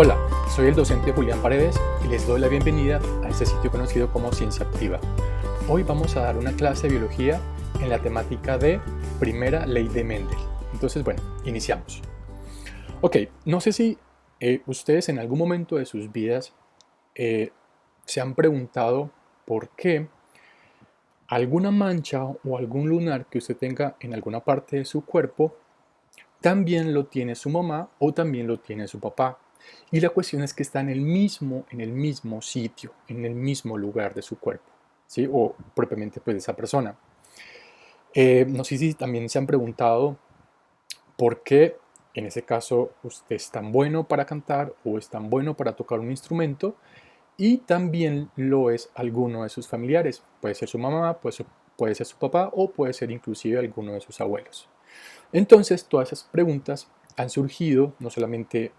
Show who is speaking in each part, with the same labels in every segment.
Speaker 1: Hola, soy el docente Julián Paredes y les doy la bienvenida a este sitio conocido como Ciencia Activa. Hoy vamos a dar una clase de biología en la temática de Primera Ley de Mendel. Entonces, bueno, iniciamos. Ok, no sé si ustedes en algún momento de sus vidas se han preguntado por qué alguna mancha o algún lunar que usted tenga en alguna parte de su cuerpo también lo tiene su mamá o también lo tiene su papá. Y la cuestión es que está en el mismo sitio, en el mismo lugar de su cuerpo, ¿sí? O propiamente pues de esa persona. No sé si también se han preguntado por qué en ese caso usted es tan bueno para cantar o es tan bueno para tocar un instrumento y también lo es alguno de sus familiares. Puede ser su mamá, puede ser su papá o puede ser inclusive alguno de sus abuelos. Entonces, todas esas preguntas han surgido no solamente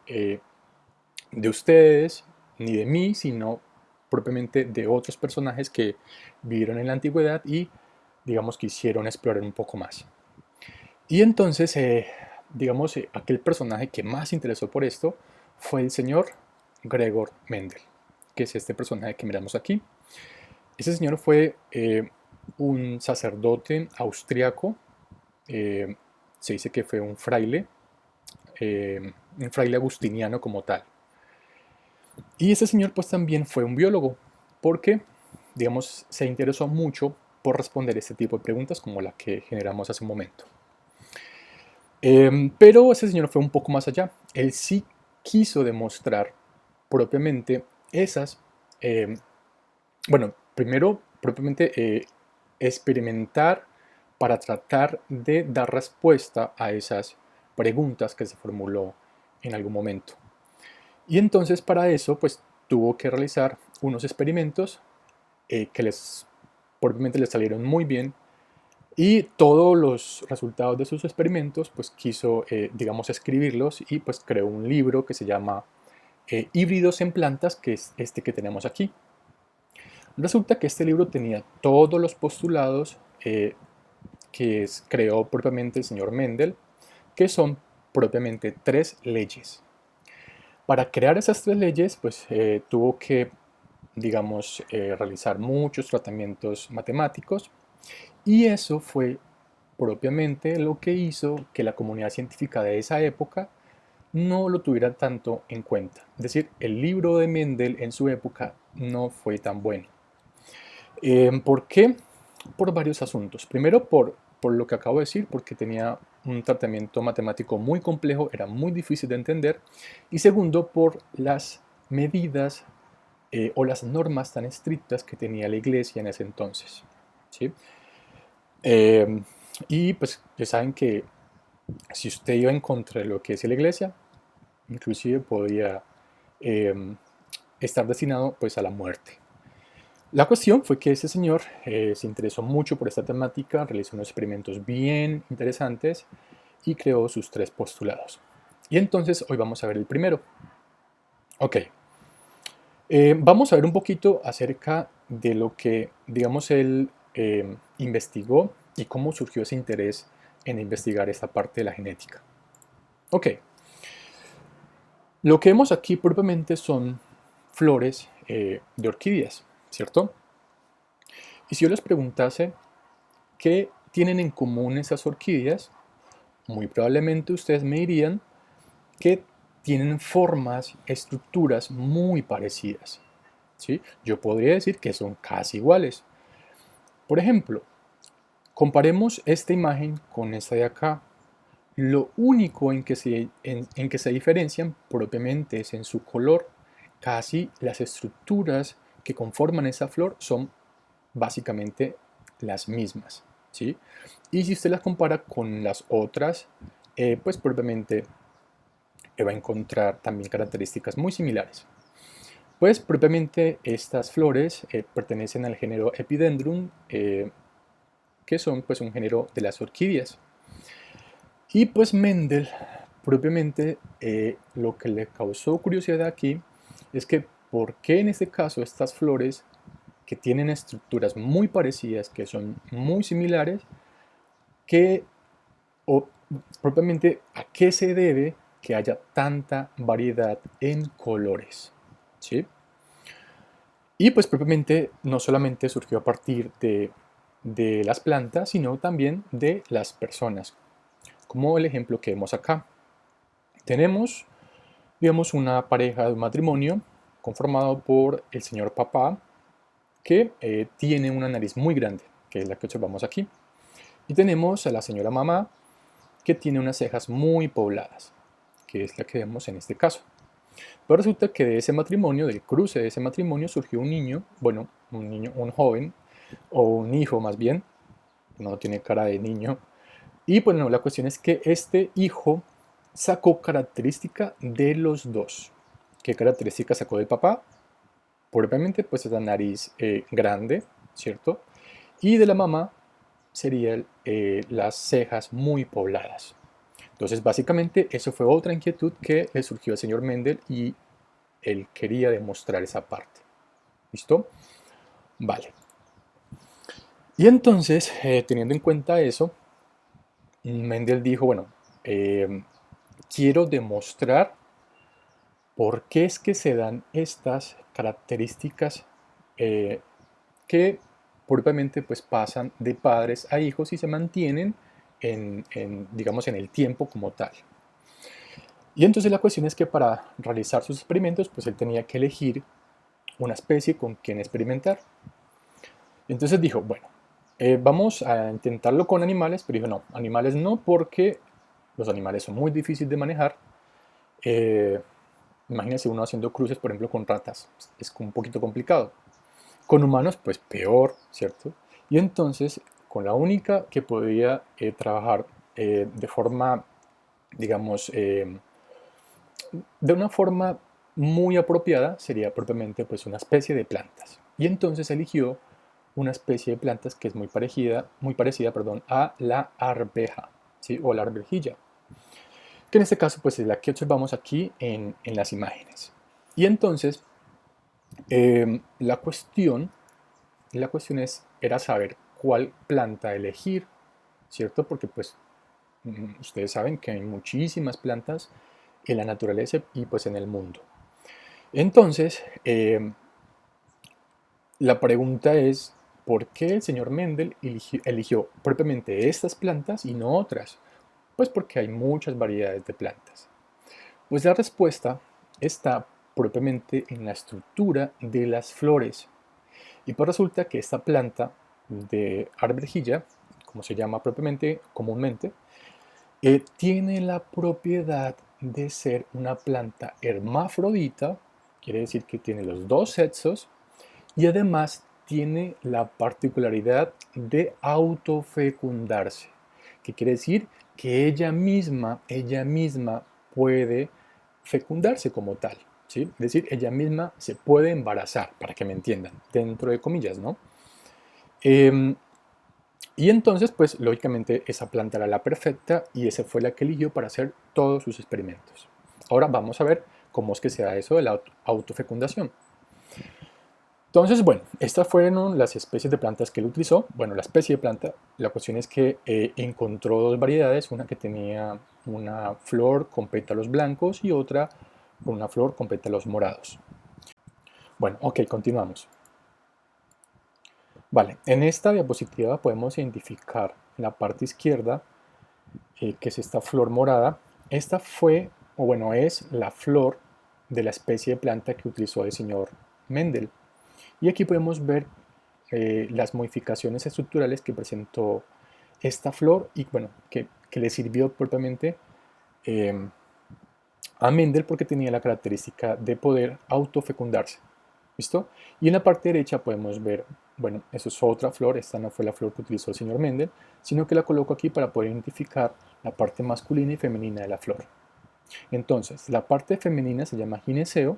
Speaker 1: de ustedes ni de mí, sino propiamente de otros personajes que vivieron en la antigüedad y digamos quisieron explorar un poco más. Y entonces, aquel personaje que más se interesó por esto fue el señor Gregor Mendel, que es este personaje que miramos aquí. Ese señor fue un sacerdote austriaco, eh, se dice que fue un fraile agustiniano como tal. Y ese señor pues también fue un biólogo, porque, digamos, se interesó mucho por responder este tipo de preguntas como la que generamos hace un momento. Pero ese señor fue un poco más allá. Él sí quiso demostrar propiamente esas, eh, bueno, primero propiamente experimentar para tratar de dar respuesta a esas preguntas que se formuló en algún momento. Y entonces para eso pues tuvo que realizar unos experimentos que propiamente les salieron muy bien y todos los resultados de sus experimentos pues quiso digamos escribirlos y pues creó un libro que se llama Híbridos en plantas, que es este que tenemos aquí. Resulta que este libro tenía todos los postulados creó propiamente el señor Mendel, que son propiamente tres leyes. Para crear esas tres leyes, pues tuvo que, digamos, realizar muchos tratamientos matemáticos y eso fue propiamente lo que hizo que la comunidad científica de esa época no lo tuviera tanto en cuenta. Es decir, el libro de Mendel en su época no fue tan bueno. ¿Por qué? Por varios asuntos. Primero, por lo que acabo de decir, porque tenía un tratamiento matemático muy complejo, era muy difícil de entender. Y segundo, por las medidas o las normas tan estrictas que tenía la iglesia en ese entonces. ¿Sí? Eh, y pues ya saben que si usted iba en contra de lo que es la iglesia, inclusive podía eh, estar destinado pues a la muerte. La cuestión fue que ese señor se interesó mucho por esta temática, realizó unos experimentos bien interesantes y creó sus tres postulados. Y entonces hoy vamos a ver el primero. Ok, vamos a ver un poquito acerca de lo que, digamos, él investigó y cómo surgió ese interés en investigar esta parte de la genética. Ok, lo que vemos aquí propiamente son flores de orquídeas, ¿cierto? Y si yo les preguntase qué tienen en común esas orquídeas, muy probablemente ustedes me dirían que tienen formas, estructuras muy parecidas. ¿Sí? Yo podría decir que son casi iguales. Por ejemplo, comparemos esta imagen con esta de acá. Lo único en que se diferencian propiamente es en su color. Casi las estructuras que conforman esa flor son básicamente las mismas. ¿Sí? Y si usted las compara con las otras, pues propiamente va a encontrar también características muy similares. Pues propiamente estas flores pertenecen al género Epidendrum, que son pues un género de las orquídeas. Y pues Mendel propiamente lo que le causó curiosidad aquí es que por qué en este caso estas flores que tienen estructuras muy parecidas, que son muy similares, que o propiamente a qué se debe que haya tanta variedad en colores, ¿sí? Y pues propiamente no solamente surgió a partir de las plantas, sino también de las personas, como el ejemplo que vemos acá. Tenemos, digamos, una pareja de un matrimonio conformado por el señor papá, que tiene una nariz muy grande, que es la que observamos aquí. Y tenemos a la señora mamá, que tiene unas cejas muy pobladas, que es la que vemos en este caso. Pero resulta que de ese matrimonio, del cruce de ese matrimonio, surgió un niño, bueno, un niño, un joven, o un hijo más bien, no tiene cara de niño. Y bueno, la cuestión es que este hijo sacó característica de los dos. ¿Qué característica sacó del papá? Propiamente, pues es la nariz grande, ¿cierto? Y de la mamá serían las cejas muy pobladas. Entonces, básicamente, eso fue otra inquietud que le surgió al señor Mendel y él quería demostrar esa parte. ¿Listo? Vale. Y entonces, teniendo en cuenta eso, Mendel dijo, bueno, quiero demostrar por qué es que se dan estas características eh, que propiamente pues pasan de padres a hijos y se mantienen digamos, en el tiempo como tal. Y entonces la cuestión es que para realizar sus experimentos, pues él tenía que elegir una especie con quien experimentar. Entonces dijo, bueno, vamos a intentarlo con animales, pero dijo, no, animales no, porque los animales son muy difíciles de manejar. Eh, Imagínense uno haciendo cruces, por ejemplo, con ratas, es un poquito complicado. Con humanos, pues peor, ¿cierto? Y entonces, con la única que podía trabajar de forma, digamos, de una forma muy apropiada, sería propiamente pues una especie de plantas. Y entonces eligió una especie de plantas que es muy parecida, perdón, a la arveja, ¿sí? O la arvejilla, que en este caso pues es la que observamos aquí en las imágenes. Y entonces, la cuestión era saber cuál planta elegir, ¿cierto? Porque pues ustedes saben que hay muchísimas plantas en la naturaleza y pues en el mundo. Entonces, la pregunta es, ¿por qué el señor Mendel eligió propiamente estas plantas y no otras? Pues porque hay muchas variedades de plantas. Pues la respuesta está propiamente en la estructura de las flores. Y pues resulta que esta planta de arvejilla, como se llama propiamente comúnmente, tiene la propiedad de ser una planta hermafrodita, quiere decir que tiene los dos sexos, y además tiene la particularidad de autofecundarse, que quiere decir que ella misma puede fecundarse como tal, ¿sí? Es decir, ella misma se puede embarazar, para que me entiendan, dentro de comillas, ¿no? Em, y entonces, pues lógicamente esa planta era la perfecta y esa fue la que eligió para hacer todos sus experimentos. Ahora vamos a ver cómo es que se da eso de la autofecundación. Entonces, bueno, estas fueron las especies de plantas que él utilizó. Bueno, la especie de planta, la cuestión es que encontró dos variedades, una que tenía una flor con pétalos blancos y otra con una flor con pétalos morados. Bueno, ok, continuamos. Vale, en esta diapositiva podemos identificar en la parte izquierda, que es esta flor morada. Esta fue, o bueno, es la flor de la especie de planta que utilizó el señor Mendel. Y aquí podemos ver las modificaciones estructurales que presentó esta flor y bueno, que le sirvió propiamente eh, a Mendel porque tenía la característica de poder autofecundarse. ¿Listo? Y en la parte derecha podemos ver, bueno, eso es otra flor, esta no fue la flor que utilizó el señor Mendel, sino que la coloco aquí para poder identificar la parte masculina y femenina de la flor. Entonces, la parte femenina se llama gineceo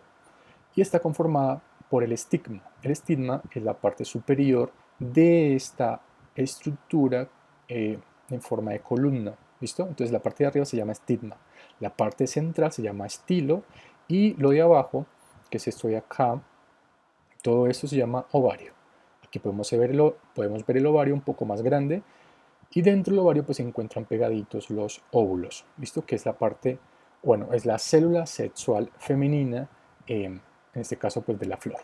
Speaker 1: y está conformada por el estigma. El estigma es la parte superior de esta estructura en forma de columna. ¿Listo? Entonces la parte de arriba se llama estigma, la parte central se llama estilo y lo de abajo, que es esto de acá, todo esto se llama ovario. Aquí podemos ver el ovario un poco más grande y dentro del ovario pues se encuentran pegaditos los óvulos, ¿listo? Que es la parte bueno, es la célula sexual femenina, en este caso pues de la flor.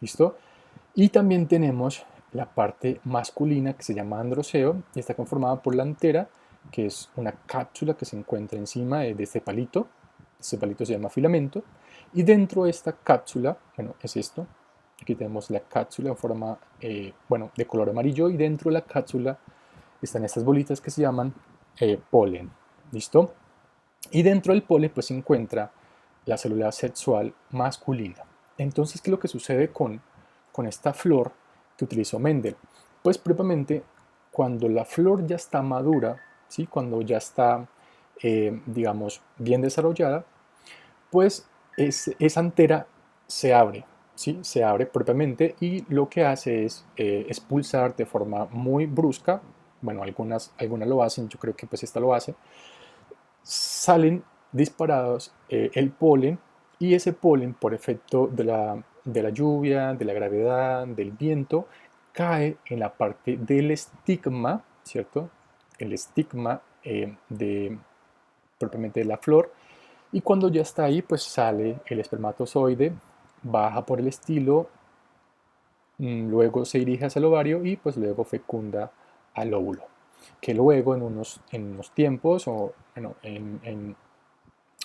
Speaker 1: ¿Listo? Y también tenemos la parte masculina que se llama androceo y está conformada por la antera, que es una cápsula que se encuentra encima de este palito. Este palito se llama filamento. Y dentro de esta cápsula, bueno, es esto. Aquí tenemos la cápsula en forma, bueno, de color amarillo y dentro de la cápsula están estas bolitas que se llaman polen. ¿Listo? Y dentro del polen pues se encuentra la célula sexual masculina. Entonces, ¿qué es lo que sucede con esta flor que utilizó Mendel? Pues propiamente cuando la flor ya está madura, ¿sí? Cuando ya está, digamos, bien desarrollada, pues esa antera se abre, ¿sí? Se abre propiamente y lo que hace es expulsar de forma muy brusca, bueno, algunas lo hacen, yo creo que pues esta lo hace, salen disparados el polen y ese polen por efecto de la lluvia, de la gravedad, del viento, cae en la parte del estigma, ¿cierto? El estigma propiamente de la flor y cuando ya está ahí pues sale el espermatozoide, baja por el estilo, luego se dirige hacia el ovario y pues luego fecunda al óvulo, que luego en unos tiempos o bueno,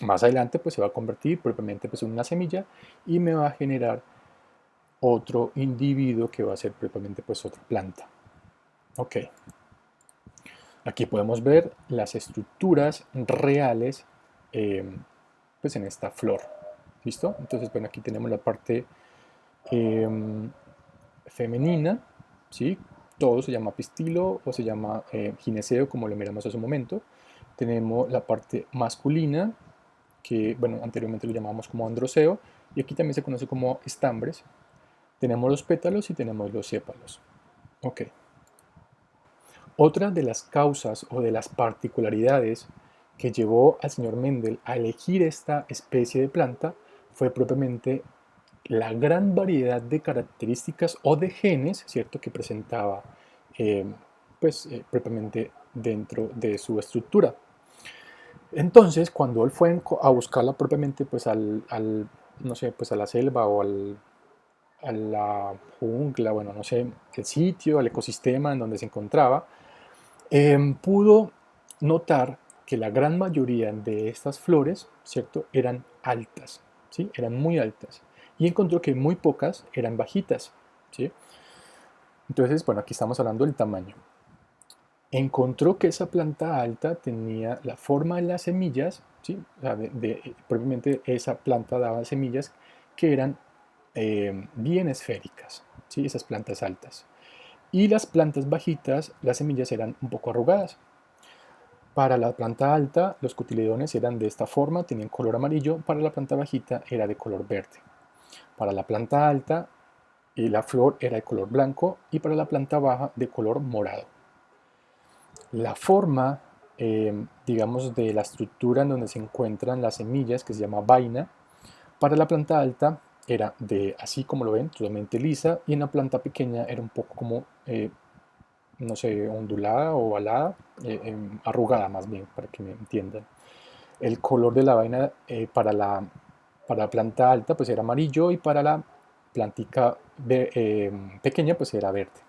Speaker 1: más adelante pues se va a convertir propiamente pues en una semilla y me va a generar otro individuo que va a ser propiamente pues otra planta. Ok, aquí podemos ver las estructuras reales pues en esta flor. ¿Listo? Entonces bueno, aquí tenemos la parte femenina, ¿sí? Todo se llama pistilo o se llama gineceo, como lo miramos hace un momento. Tenemos la parte masculina, que bueno, anteriormente lo llamábamos como androceo, y aquí también se conoce como estambres. Tenemos los pétalos y tenemos los sépalos. Ok. Otra de las causas o de las particularidades que llevó al señor Mendel a elegir esta especie de planta fue propiamente la gran variedad de características o de genes, ¿cierto?, que presentaba propiamente dentro de su estructura. Entonces, cuando él fue a buscarla propiamente pues no sé, pues a la selva o a la jungla, bueno, no sé, el sitio, al ecosistema en donde se encontraba, pudo notar que la gran mayoría de estas flores, ¿cierto?, eran altas, ¿sí? Eran muy altas. Y encontró que muy pocas eran bajitas, ¿sí? Entonces, bueno, aquí estamos hablando del tamaño. Encontró que esa planta alta tenía la forma de las semillas, ¿sí? O sea, propiamente esa planta daba semillas que eran bien esféricas, ¿sí? Esas plantas altas. Y las plantas bajitas, las semillas eran un poco arrugadas. Para la planta alta, los cotiledones eran de esta forma, tenían color amarillo. Para la planta bajita era de color verde. Para la planta alta, la flor era de color blanco y para la planta baja de color morado. La forma, digamos, de la estructura en donde se encuentran las semillas, que se llama vaina, para la planta alta era de, así como lo ven, totalmente lisa, y en la planta pequeña era un poco como, no sé, ondulada o ovalada, arrugada más bien, para que me entiendan. El color de la vaina para la planta alta pues era amarillo y para la plantica pequeña pues era verde.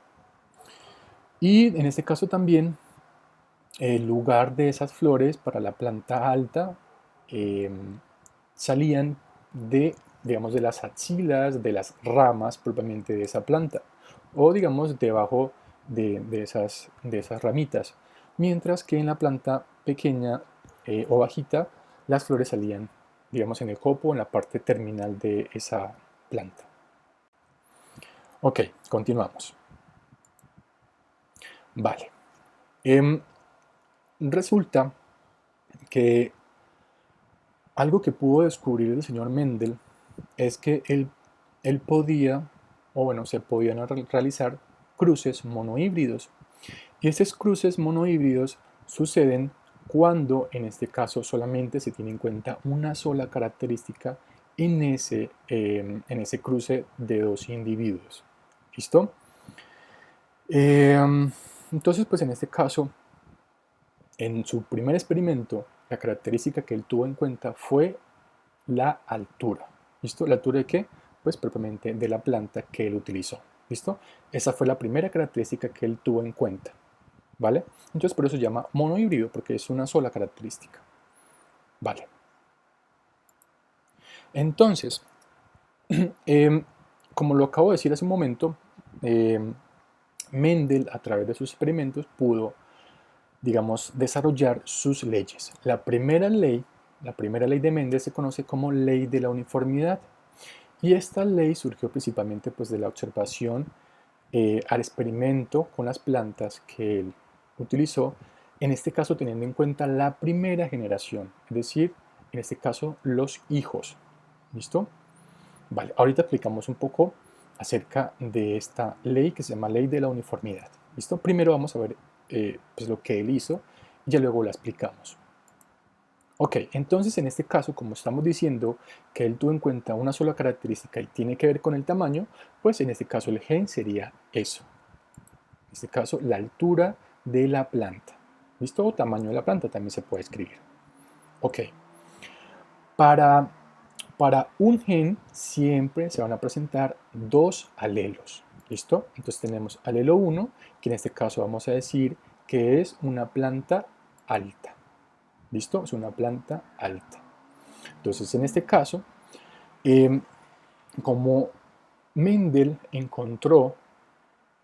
Speaker 1: Y en este caso también el lugar de esas flores para la planta alta salían de, digamos, de las axilas, de las ramas propiamente de esa planta, o digamos debajo de esas ramitas, mientras que en la planta pequeña o bajita, las flores salían, digamos, en el copo, en la parte terminal de esa planta. Ok, continuamos. Vale. Resulta que algo que pudo descubrir el señor Mendel es que él podía, o bueno, se podían realizar cruces monohíbridos. Y esos cruces monohíbridos suceden cuando, en este caso, solamente se tiene en cuenta una sola característica en ese cruce de dos individuos. ¿Listo? Entonces, pues en este caso, en su primer experimento, la característica que él tuvo en cuenta fue la altura. ¿Listo? ¿La altura de qué? Pues propiamente de la planta que él utilizó. ¿Listo? Esa fue la primera característica que él tuvo en cuenta. ¿Vale? Entonces por eso se llama monohíbrido, porque es una sola característica. Vale. Entonces, como lo acabo de decir hace un momento, Mendel a través de sus experimentos pudo, digamos, desarrollar sus leyes. La primera ley de Mendel se conoce como ley de la uniformidad. Y esta ley surgió principalmente pues, de la observación al experimento con las plantas que él utilizó, en este caso teniendo en cuenta la primera generación, es decir, en este caso los hijos. ¿Listo? Vale, ahorita explicamos un poco acerca de esta ley que se llama ley de la uniformidad. ¿Listo? Primero vamos a ver pues lo que él hizo y ya luego la explicamos. Ok, entonces en este caso, como estamos diciendo que él tuvo en cuenta una sola característica y tiene que ver con el tamaño, pues en este caso el gen sería eso. En este caso, la altura de la planta. ¿Listo? O tamaño de la planta también se puede escribir. Ok. Para un gen siempre se van a presentar dos alelos. ¿Listo? Entonces tenemos alelo 1, que en este caso vamos a decir que es una planta alta. ¿Listo? Es una planta alta. Entonces, en este caso, como Mendel encontró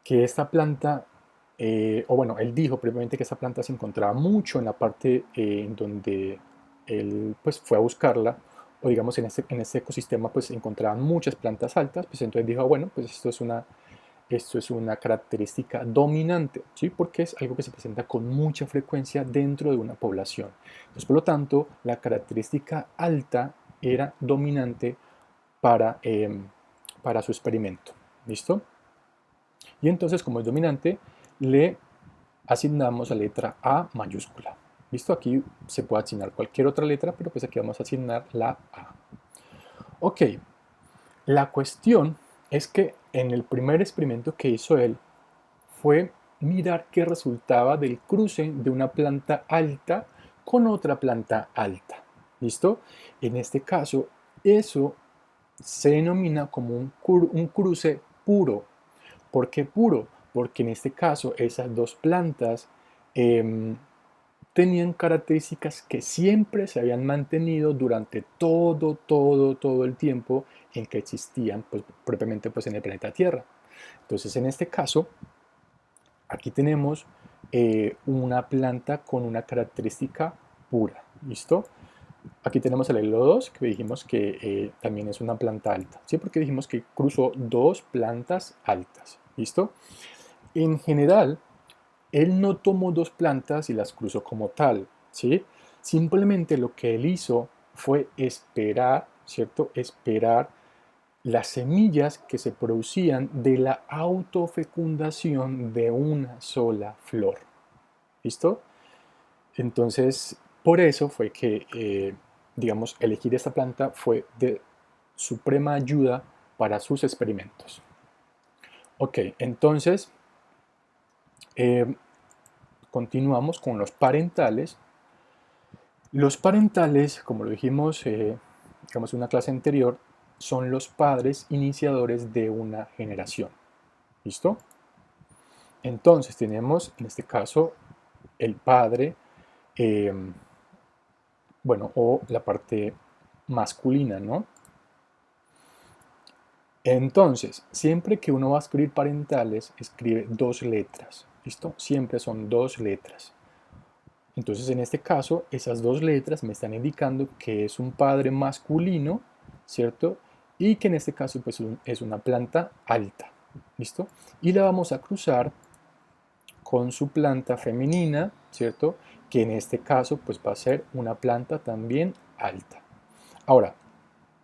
Speaker 1: que esta planta, o bueno, él dijo previamente que esta planta se encontraba mucho en la parte en donde él pues, fue a buscarla, o digamos en este ecosistema pues encontraban muchas plantas altas, pues entonces dijo, bueno, pues esto es una característica dominante, ¿sí? Porque es algo que se presenta con mucha frecuencia dentro de una población. Entonces, por lo tanto, la característica alta era dominante para, para su experimento. ¿Listo? Y entonces, como es dominante, le asignamos la letra A mayúscula. ¿Listo? Aquí se puede asignar cualquier otra letra, pero pues aquí vamos a asignar la A. Ok, la cuestión es que en el primer experimento que hizo él fue mirar qué resultaba del cruce de una planta alta con otra planta alta. ¿Listo? En este caso, eso se denomina como un cruce puro. ¿Por qué puro? Porque en este caso esas dos plantas tenían características que siempre se habían mantenido durante todo el tiempo en que existían, pues, propiamente pues, en el planeta Tierra. Entonces, en este caso, aquí tenemos una planta con una característica pura. ¿Listo? Aquí tenemos el alelo 2, que dijimos que también es una planta alta. ¿Sí? Porque dijimos que cruzó dos plantas altas. ¿Listo? En general, él no tomó dos plantas y las cruzó como tal, ¿sí? Simplemente lo que él hizo fue esperar, ¿cierto? Esperar las semillas que se producían de la autofecundación de una sola flor. ¿Listo? Entonces, por eso fue que, digamos, elegir esta planta fue de suprema ayuda para sus experimentos. Ok, entonces, continuamos con los parentales. Los parentales, como lo dijimos digamos en una clase anterior, son los padres iniciadores de una generación. ¿Listo? Entonces tenemos en este caso el padre, bueno, o la parte masculina, ¿no? Entonces, siempre que uno va a escribir parentales, escribe dos letras. ¿Listo? Siempre son dos letras. Entonces, en este caso, esas dos letras me están indicando que es un padre masculino, ¿cierto? Y que en este caso pues, es una planta alta, ¿listo? Y la vamos a cruzar con su planta femenina, ¿cierto? Que en este caso pues, va a ser una planta también alta. Ahora,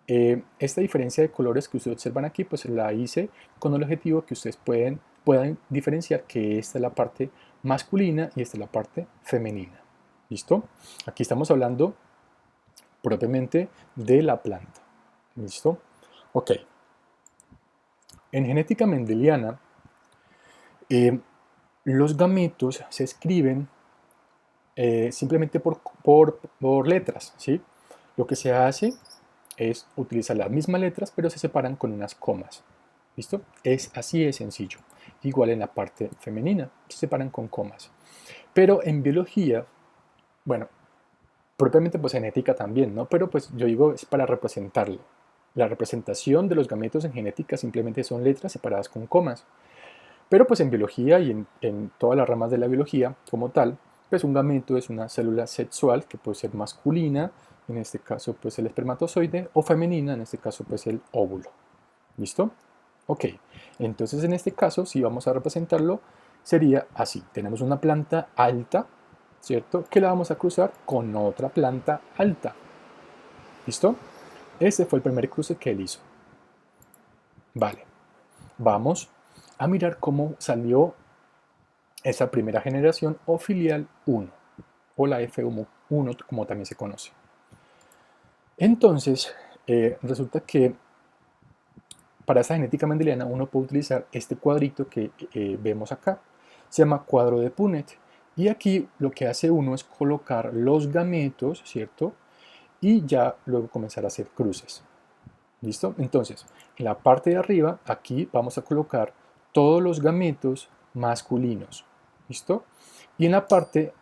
Speaker 1: esta diferencia de colores que ustedes observan aquí, pues la hice con el objetivo que ustedes puedan diferenciar que esta es la parte masculina y esta es la parte femenina. ¿Listo? Aquí estamos hablando propiamente de la planta. ¿Listo? Ok. En genética mendeliana, los gametos se escriben simplemente por letras, ¿sí? Lo que se hace es utilizar las mismas letras, pero se separan con unas comas. ¿Listo? Es así de sencillo. Igual en la parte femenina, se separan con comas. Pero en biología, bueno, propiamente pues genética también, ¿no? Pero pues yo digo es para representarlo. La representación de los gametos en genética simplemente son letras separadas con comas. Pero pues en biología y en todas las ramas de la biología como tal, pues un gameto es una célula sexual que puede ser masculina, en este caso pues el espermatozoide, o femenina, en este caso pues el óvulo. ¿Listo? Ok, entonces en este caso si vamos a representarlo sería así. Tenemos una planta alta, ¿cierto? Que la vamos a cruzar con otra planta alta. ¿Listo? Ese fue el primer cruce que él hizo. Vale, vamos a mirar cómo salió esa primera generación o filial 1, o la F1 como también se conoce. Entonces, resulta que para esa genética mendeliana uno puede utilizar este cuadrito que vemos acá. Se llama cuadro de Punnett. Y aquí lo que hace uno es colocar los gametos, ¿cierto? Y ya luego comenzar a hacer cruces. ¿Listo? Entonces, en la parte de arriba, aquí vamos a colocar todos los gametos masculinos. ¿Listo? Y en la parte,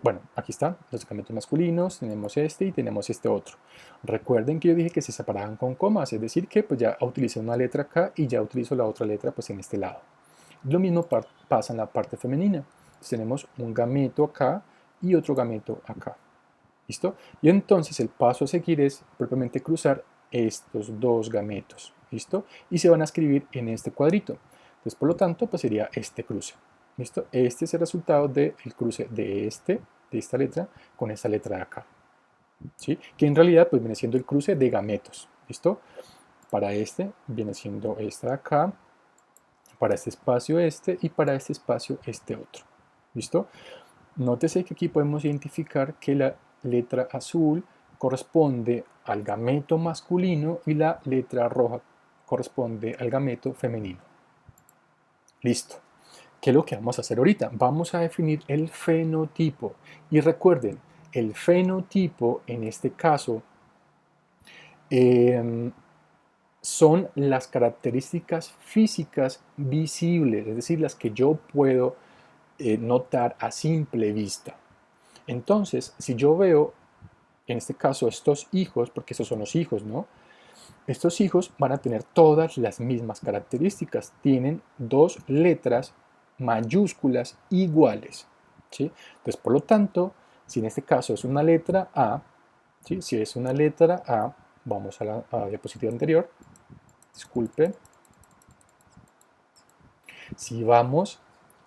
Speaker 1: bueno, aquí están los gametos masculinos, tenemos este y tenemos este otro. Recuerden que yo dije que se separaban con comas, es decir, que pues ya utilicé una letra acá y ya utilizo la otra letra pues en este lado. Lo mismo pasa en la parte femenina. Entonces, tenemos un gameto acá y otro gameto acá. ¿Listo? Y entonces el paso a seguir es propiamente cruzar estos dos gametos. ¿Listo? Y se van a escribir en este cuadrito. Entonces, por lo tanto, pues sería este cruce. ¿Listo? Este es el resultado del cruce de esta letra con esta letra de acá. ¿Sí? Que en realidad pues viene siendo el cruce de gametos. ¿Listo? Para este viene siendo esta de acá, para este espacio este y para este espacio este otro. ¿Listo? Nótese que aquí podemos identificar que la letra azul corresponde al gameto masculino y la letra roja corresponde al gameto femenino. Listo. ¿Qué es lo que vamos a hacer ahorita? Vamos a definir el fenotipo. Y recuerden, el fenotipo en este caso son las características físicas visibles, es decir, las que yo puedo notar a simple vista. Entonces, si yo veo, en este caso, estos hijos, porque esos son los hijos, ¿no? Estos hijos van a tener todas las mismas características. Tienen dos letras mayúsculas iguales. ¿Sí? Entonces, por lo tanto, si en este caso es una letra A, ¿sí? Si es una letra A, vamos a la diapositiva anterior. Disculpe. Si vamos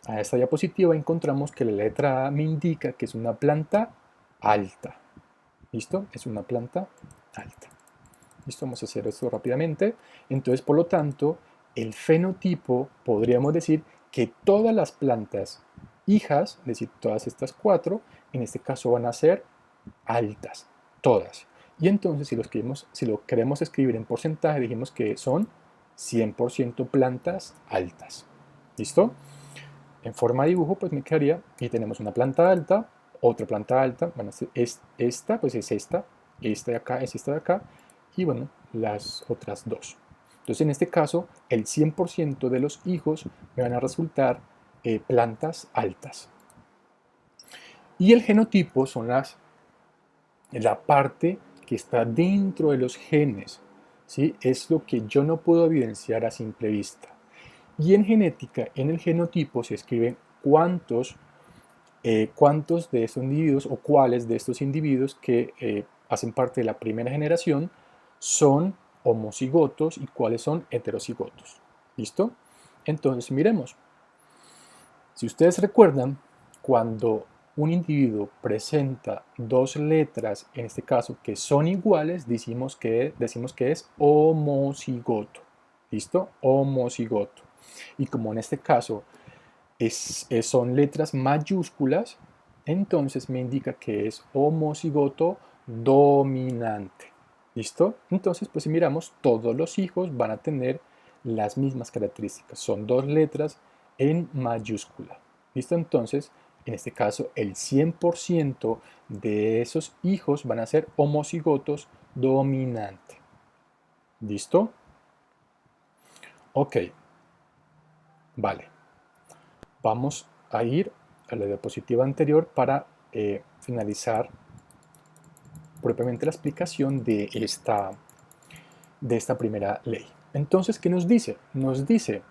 Speaker 1: a esta diapositiva, encontramos que la letra A me indica que es una planta alta. ¿Listo? Es una planta alta. ¿Listo? Vamos a hacer esto rápidamente. Entonces, por lo tanto, el fenotipo podríamos decir que todas las plantas hijas, es decir, todas estas cuatro, en este caso van a ser altas, todas. Y entonces, si lo queremos escribir en porcentaje, dijimos que son 100% plantas altas. ¿Listo? En forma de dibujo, pues me quedaría, y tenemos una planta alta, otra planta alta, bueno, esta, pues es esta de acá es esta de acá, y bueno, las otras dos. Entonces, en este caso, el 100% de los hijos me van a resultar plantas altas. Y el genotipo son la parte que está dentro de los genes, ¿sí? Es lo que yo no puedo evidenciar a simple vista. Y en genética, en el genotipo se escriben cuántos de estos individuos o cuáles de estos individuos que hacen parte de la primera generación son homocigotos y cuáles son heterocigotos. ¿Listo? Entonces miremos. Si ustedes recuerdan, cuando un individuo presenta dos letras, en este caso, que son iguales, decimos que es homocigoto. ¿Listo? Homocigoto. Y como en este caso son letras mayúsculas, entonces me indica que es homocigoto dominante. ¿Listo? Entonces, pues si miramos, todos los hijos van a tener las mismas características. Son dos letras en mayúscula. ¿Listo? Entonces, en este caso el 100% de esos hijos van a ser homocigotos dominante. ¿Listo? Ok, vale. Vamos a ir a la diapositiva anterior para finalizar propiamente la explicación de esta primera ley. Entonces, ¿qué nos dice? Nos dice,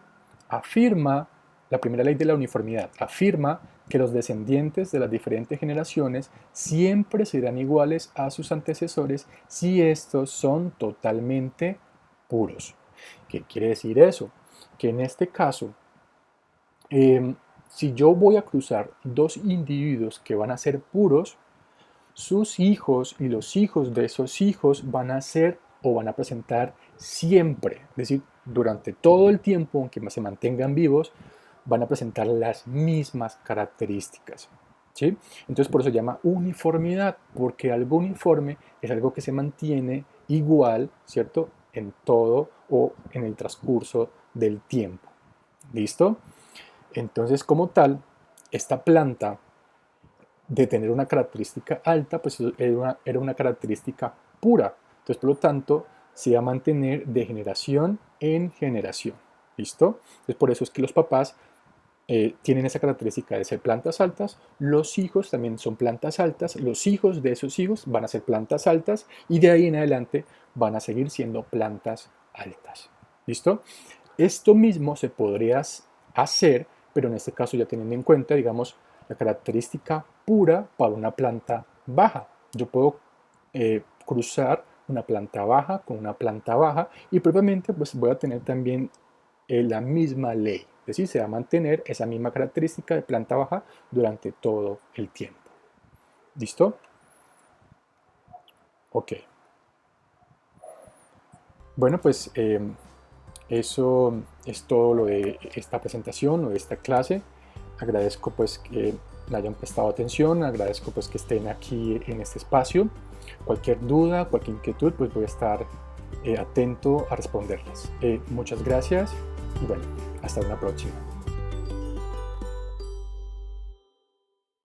Speaker 1: afirma, la primera ley de la uniformidad, afirma que los descendientes de las diferentes generaciones siempre serán iguales a sus antecesores si estos son totalmente puros. ¿Qué quiere decir eso? Que en este caso, si yo voy a cruzar dos individuos que van a ser puros, sus hijos y los hijos de esos hijos van a ser o van a presentar siempre, es decir, durante todo el tiempo, aunque se mantengan vivos, van a presentar las mismas características. ¿Sí? Entonces por eso se llama uniformidad, porque algo uniforme es algo que se mantiene igual, ¿cierto? En todo o en el transcurso del tiempo. ¿Listo? Entonces, como tal, esta planta, de tener una característica alta, pues era una característica pura. Entonces, por lo tanto, se va a mantener de generación en generación. ¿Listo? Entonces, por eso es que los papás tienen esa característica de ser plantas altas, los hijos también son plantas altas, los hijos de esos hijos van a ser plantas altas y de ahí en adelante van a seguir siendo plantas altas. ¿Listo? Esto mismo se podría hacer, pero en este caso ya teniendo en cuenta, digamos, la característica pura para una planta baja. Yo puedo cruzar una planta baja con una planta baja y propiamente pues voy a tener también la misma ley. Es decir, se va a mantener esa misma característica de planta baja durante todo el tiempo. ¿Listo? Ok. Bueno, pues eso es todo lo de esta presentación o de esta clase. Agradezco pues que me hayan prestado atención, agradezco pues que estén aquí en este espacio. Cualquier duda, cualquier inquietud, pues voy a estar atento a responderles. Muchas gracias y bueno, hasta una próxima.